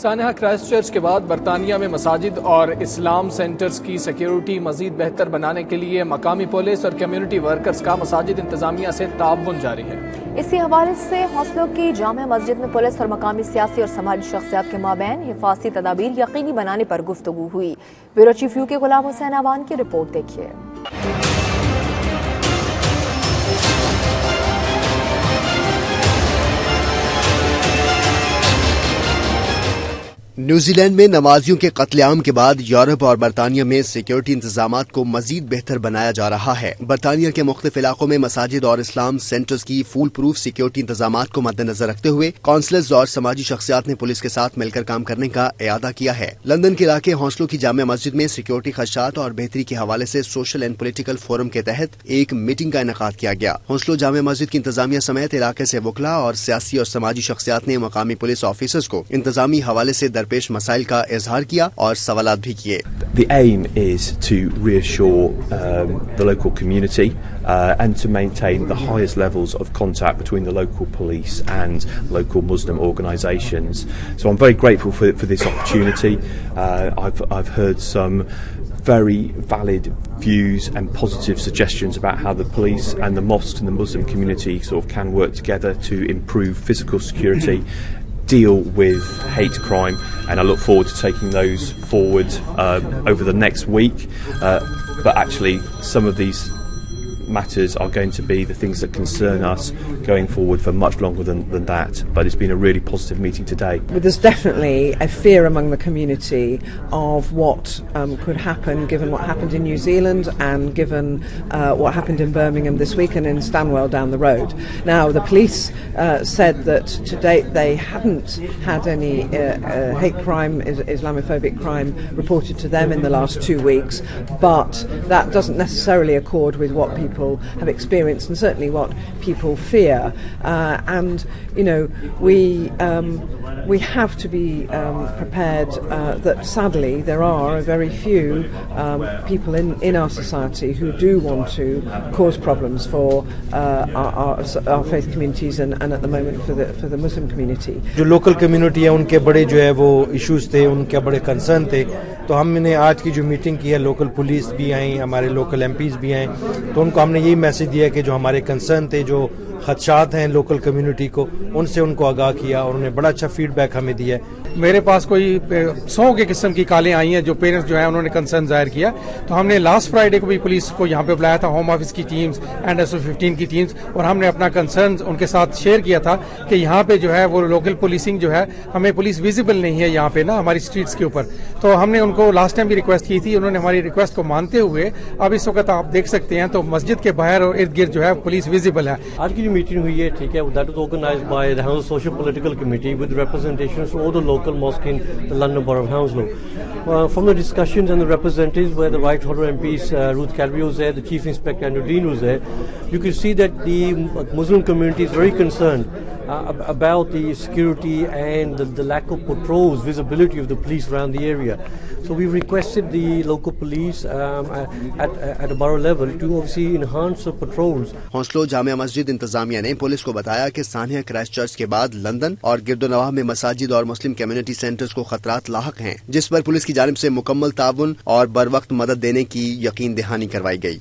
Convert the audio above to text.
सानहा Christ church के बाद बरतानिया में मसाजिद और इस्लाम सेंटर्स की सिक्योरिटी मजीद बेहतर बनाने के लिए मकामी पुलिस और कम्युनिटी वर्कर्स का मसाजिद इंतजामिया से ताउन जारी है। इसी हवाले से हौसलों की जामे मस्जिद में पुलिस और मकामी सियासी और समाजी शख्सियात के माबैन हिफाजती तदाबीर यकीनी बनाने पर गुफ्तगू हुई। Bureau chief UK Ghulam Hussain Awan की रिपोर्ट देखिए। न्यूजीलैंड में नमाजियों के कत्लेआम के बाद यूरोप और बरतानिया में सिक्योरिटी इंतजामात को मजीद बेहतर बनाया जा रहा है। बरतानिया के मुख्तलिफ इलाकों में मसाजिद और इस्लाम सेंटर्स की फुल प्रूफ सिक्योरिटी इंतजामात को मद्देनजर रखते हुए काउंसलर्स और समाजी शख्सियात ने पुलिस के साथ मिलकर काम करने का इरादा किया है। लंदन के इलाके हौसलों की जामिया मस्जिद में सिक्योरिटी खदशात और बेहतरी के हवाले से सोशल एंड पोलिटिकल फोरम के तहत एक मीटिंग का इनेकाद किया गया। हौसलों जामिया मस्जिद की इंतजामिया समेत इलाके से वकला और सियासी और समाजी शख्सियात ने मकामी पुलिस ऑफिसर्स को इंतजामी हवाले से पेश मसाइल का इजहार किया और सवालात भी किए। The aim is to reassure the local community and to maintain the highest levels of contact between the local police and local Muslim organisations. So I'm very grateful for this opportunity. I've heard some very valid views and positive suggestions about how the police and the mosques and the Muslim community sort of can work together to improve physical security, deal with hate crime, and I look forward to taking those forward over the next week. But actually, some of these matters are going to be the things that concern us going forward for much longer than that. But it's been a really positive meeting today. But there's definitely a fear among the community of what could happen given what happened in New Zealand and given what happened in Birmingham this week and in Stanwell down the road. Now the police said that to date they hadn't had any hate crime, Islamophobic crime reported to them in the last 2 weeks, but that doesn't necessarily accord with what people have experienced and certainly what people fear. And you know, we have to be prepared that sadly there are very few people in our society who do want to cause problems for our faith communities and at the moment for the Muslim community. जो local community है उनके बड़े जो है वो issues थे, उनके बड़े कंसर्न थे, तो हमने आज की जो मीटिंग की है, लोकल पुलिस भी आई, हमारे लोकल एमपीज भी आए, तो उनको हमने यही मैसेज दिया कि जो हमारे कंसर्न थे, जो खदशात हैं लोकल कम्युनिटी को, उनसे उनको आगाह किया और उन्हें बड़ा अच्छा फीडबैक हमें दिया है। मेरे पास कोई 100 के किस्म की कॉलें आई हैं जो पेरेंट्स जो है उन्होंने कंसर्न जाहिर किया, तो हमने लास्ट फ्राइडे को भी पुलिस को यहाँ पे बुलाया था, होम ऑफिस की टीम्स एंड SO15 की टीम्स, और हमने अपना कंसर्न उनके साथ शेयर किया था कि यहाँ पे जो है वो लोकल पुलिसिंग जो है, हमें पुलिस विजिबल नहीं है यहाँ पे ना हमारी स्ट्रीट्स के ऊपर। तो हमने उनको लास्ट टाइम भी रिक्वेस्ट की थी, उन्होंने हमारी रिक्वेस्ट को मानते हुए अब इस वक्त आप देख सकते हैं तो मस्जिद के बाहर और इर्द गिर्द जो है पुलिस विजिबल है। आज की जो मीटिंग हुई है, ठीक है, that was organized by the Hounslow Social Political Committee with representations from all the local mosques in the London Borough of Hounslow. From the discussions and the representatives where the Right Honourable MPs Ruth Calvi was there, the Chief Inspector Andrew Dean was there, you could see that the Muslim community is very concerned about the security and the lack of patrols, visibility of the police around the area. So we requested the local police at a borough level to obviously enhance the patrols. हौसलों जामिया मस्जिद इंतजामिया ने police को बताया कि सानहा Christ church के बाद London और गिरदोनवाह में मसाजिद और मुस्लिम कम्युनिटी सेंटर्स को खतरात लाहक हैं, जिस पर पुलिस की जानिब से मुकम्मल ताउन और बर वक्त मदद देने की यकीन दहानी करवाई गई।